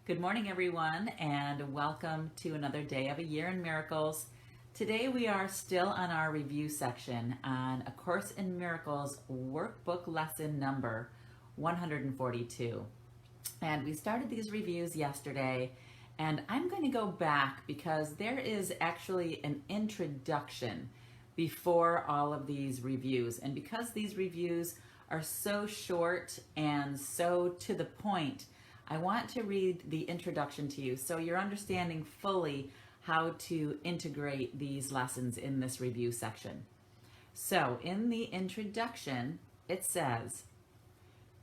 Good morning, everyone, and welcome to another day of A Year in Miracles. Today we are still on our review section on A Course in Miracles workbook lesson number 142. And we started these reviews yesterday, and I'm going to go back because there is actually an introduction before all of these reviews. And because these reviews are so short and so to the point, I want to read the introduction to you so you're understanding fully how to integrate these lessons in this review section. So in the introduction, it says,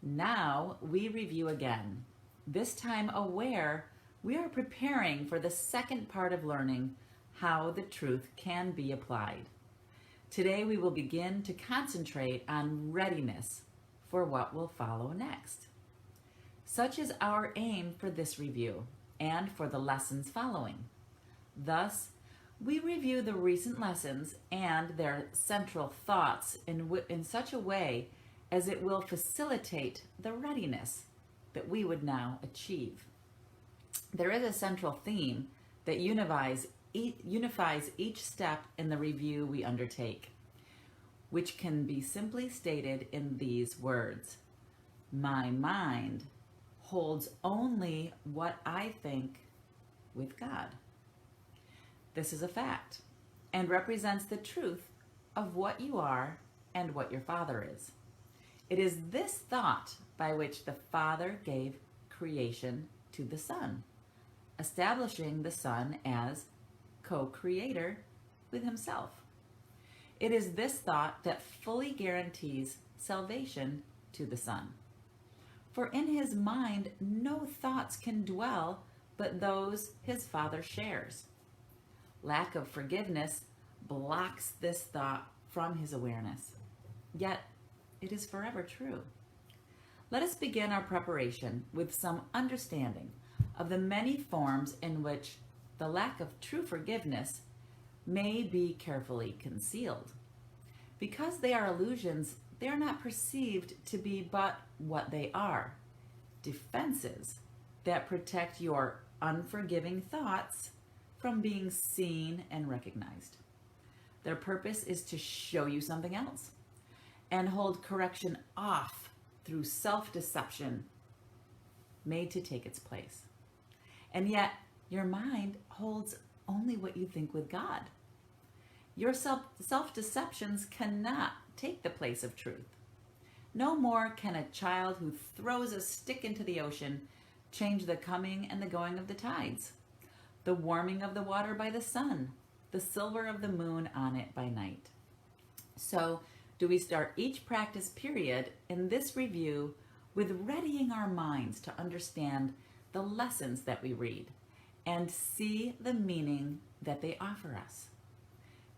now we review again. This time aware, we are preparing for the second part of learning how the truth can be applied. Today we will begin to concentrate on readiness for what will follow next. Such is our aim for this review and for the lessons following. Thus, we review the recent lessons and their central thoughts in such a way as it will facilitate the readiness that we would now achieve. There is a central theme that unifies each step in the review we undertake, which can be simply stated in these words: my mind holds only what I think with God. This is a fact and represents the truth of what you are and what your Father is. It is this thought by which the Father gave creation to the Son, establishing the Son as co-creator with himself. It is this thought that fully guarantees salvation to the Son. For in his mind no thoughts can dwell but those his Father shares. Lack of forgiveness blocks this thought from his awareness. Yet it is forever true. Let us begin our preparation with some understanding of the many forms in which the lack of true forgiveness may be carefully concealed. Because they are illusions, they are not perceived to be but what they are: defenses that protect your unforgiving thoughts from being seen and recognized. Their purpose is to show you something else and hold correction off through self-deception made to take its place. And yet, your mind holds only what you think with God. Your self-deceptions cannot take the place of truth. No more can a child who throws a stick into the ocean change the coming and the going of the tides, the warming of the water by the sun, the silver of the moon on it by night. So do we start each practice period in this review with readying our minds to understand the lessons that we read and see the meaning that they offer us.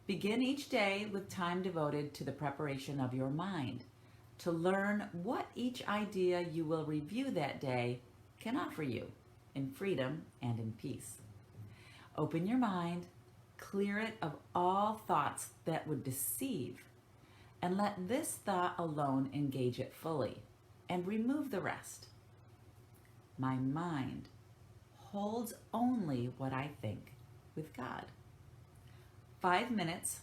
Begin each day with time devoted to the preparation of your mind to learn what each idea you will review that day can offer you in freedom and in peace. Open your mind, clear it of all thoughts that would deceive, and let this thought alone engage it fully, and remove the rest. My mind holds only what I think with God. 5 minutes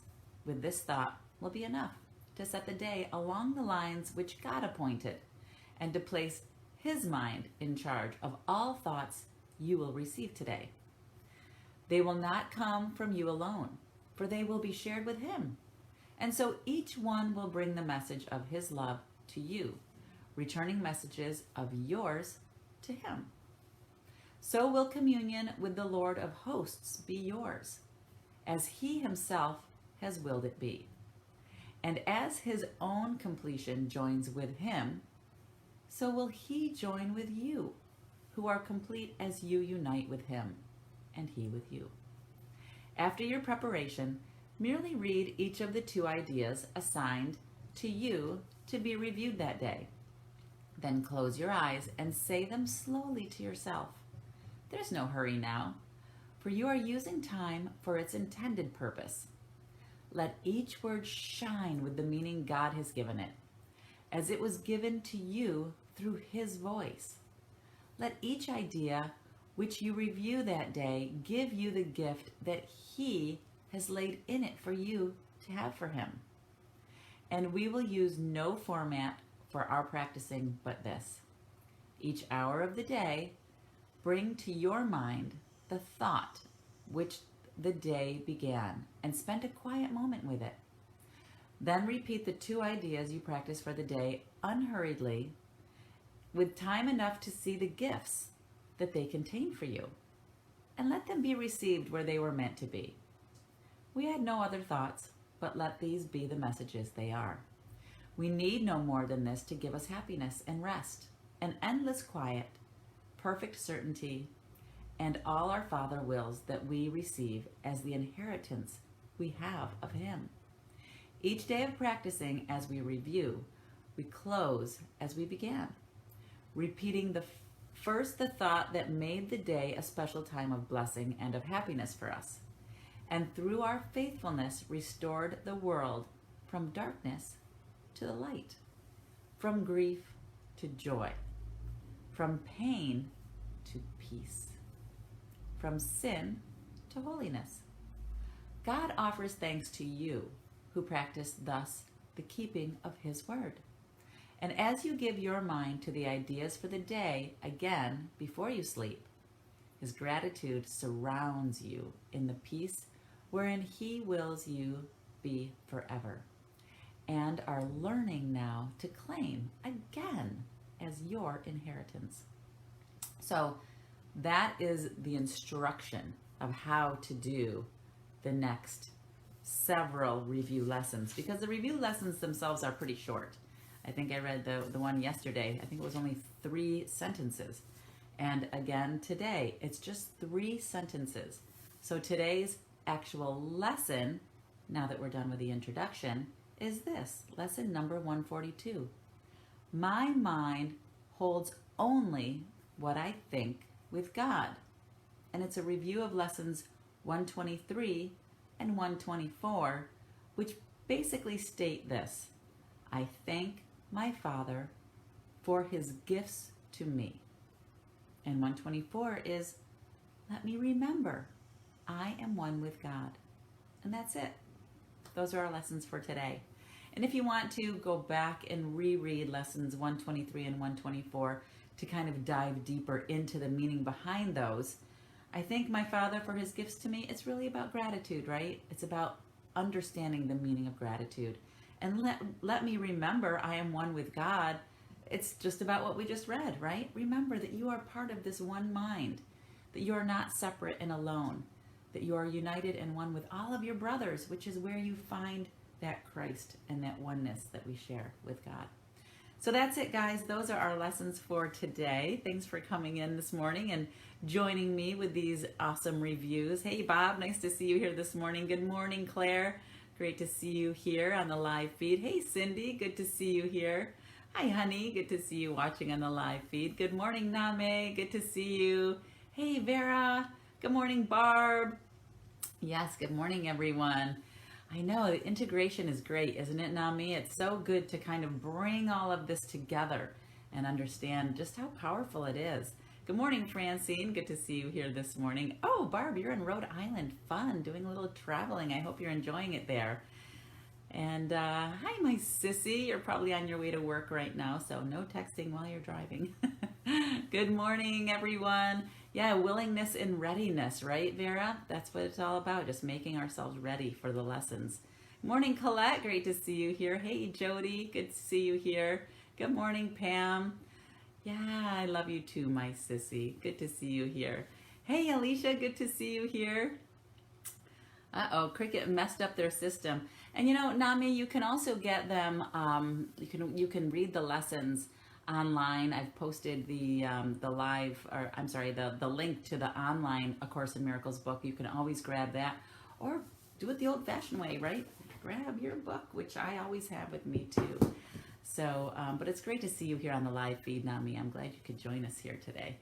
with this thought will be enough to set the day along the lines which God appointed, and to place his mind in charge of all thoughts you will receive today. They will not come from you alone, for they will be shared with him. And so each one will bring the message of his love to you, returning messages of yours to him. So will communion with the Lord of hosts be yours, as he himself has willed it be. And as his own completion joins with him, so will he join with you, who are complete as you unite with him, and he with you. After your preparation, merely read each of the 2 ideas assigned to you to be reviewed that day. Then close your eyes and say them slowly to yourself. There's no hurry now, for you are using time for its intended purpose. Let each word shine with the meaning God has given it, as it was given to you through his voice. Let each idea which you review that day, give you the gift that He has laid in it for you to have for Him. And we will use no format for our practicing but this. Each hour of the day, bring to your mind the thought which the day began and spend a quiet moment with it. Then repeat the 2 ideas you practice for the day unhurriedly, with time enough to see the gifts that they contain for you, and let them be received where they were meant to be. We had no other thoughts, but let these be the messages they are. We need no more than this to give us happiness and rest, an endless quiet, perfect certainty, and all our Father wills that we receive as the inheritance we have of Him. Each day of practicing as we review, we close as we began, repeating first the thought that made the day a special time of blessing and of happiness for us, and through our faithfulness restored the world from darkness to the light, from grief to joy, from pain to peace, from sin to holiness. God offers thanks to you who practice thus the keeping of His word. And as you give your mind to the ideas for the day again before you sleep, His gratitude surrounds you in the peace wherein He wills you be forever, and are learning now to claim again as your inheritance. So that is the instruction of how to do the next several review lessons, because the review lessons themselves are pretty short. I think I read the one yesterday. I think it was only 3 sentences. And again today, it's just 3 sentences. So today's actual lesson, now that we're done with the introduction, is this, lesson number 142. My mind holds only what I think with God. And it's a review of lessons 123 and 124, which basically state this: I thank my Father for His gifts to me. And 124 is, let me remember I am one with God. And that's it. Those are our lessons for today. And if you want to go back and reread lessons 123 and 124 to kind of dive deeper into the meaning behind those, I thank my Father for His gifts to me. It's really about gratitude, right? It's about understanding the meaning of gratitude. And let me remember I am one with God. It's just about what we just read, right? Remember that you are part of this one mind, that you are not separate and alone, that you are united and one with all of your brothers, which is where you find that Christ and that oneness that we share with God. So that's it, guys. Those are our lessons for today. Thanks for coming in this morning and joining me with these awesome reviews. Hey, Bob, nice to see you here this morning. Good morning, Claire. Great to see you here on the live feed. Hey, Cindy, good to see you here. Hi, honey. Good to see you watching on the live feed. Good morning, Name. Good to see you. Hey, Vera. Good morning, Barb. Yes, good morning, everyone. I know, the integration is great, isn't it, Nami? It's so good to kind of bring all of this together and understand just how powerful it is. Good morning, Francine. Good to see you here this morning. Oh, Barb, you're in Rhode Island. Fun, doing a little traveling. I hope you're enjoying it there. And hi, my sissy. You're probably on your way to work right now, so no texting while you're driving. Good morning, everyone. Yeah, willingness and readiness, right, Vera? That's what it's all about, just making ourselves ready for the lessons. Morning, Colette. Great to see you here. Hey, Jody. Good to see you here. Good morning, Pam. Yeah, I love you too, my sissy. Good to see you here. Hey, Alicia. Good to see you here. Uh-oh, Cricket messed up their system. And you know, Nami, you can also get them, you can read the lessons online. I've posted the link to the online A Course in Miracles book. You can always grab that, or do it the old-fashioned way, right? Grab your book, which I always have with me too. So, but it's great to see you here on the live feed, Nami. I'm glad you could join us here today.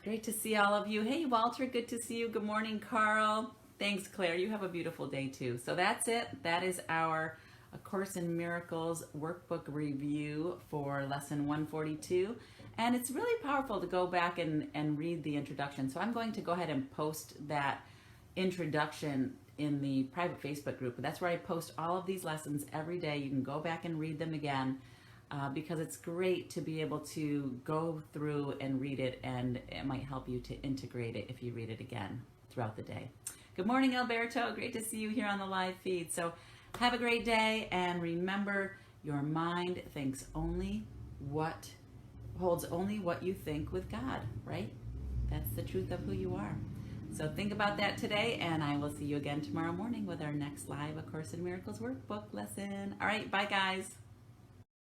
Great to see all of you. Hey, Walter, good to see you. Good morning, Carl. Thanks, Claire. You have a beautiful day too. So that's it. That is our A Course in Miracles workbook review for lesson 142. And it's really powerful to go back and read the introduction. So I'm going to go ahead and post that introduction in the private Facebook group. That's where I post all of these lessons every day. You can go back and read them again because it's great to be able to go through and read it, and it might help you to integrate it if you read it again throughout the day. Good morning, Alberto. Great to see you here on the live feed. So have a great day, and remember, your mind thinks holds only what you think with God, right? That's the truth of who you are. So think about that today, and I will see you again tomorrow morning with our next live A Course in Miracles workbook lesson. All right, bye guys.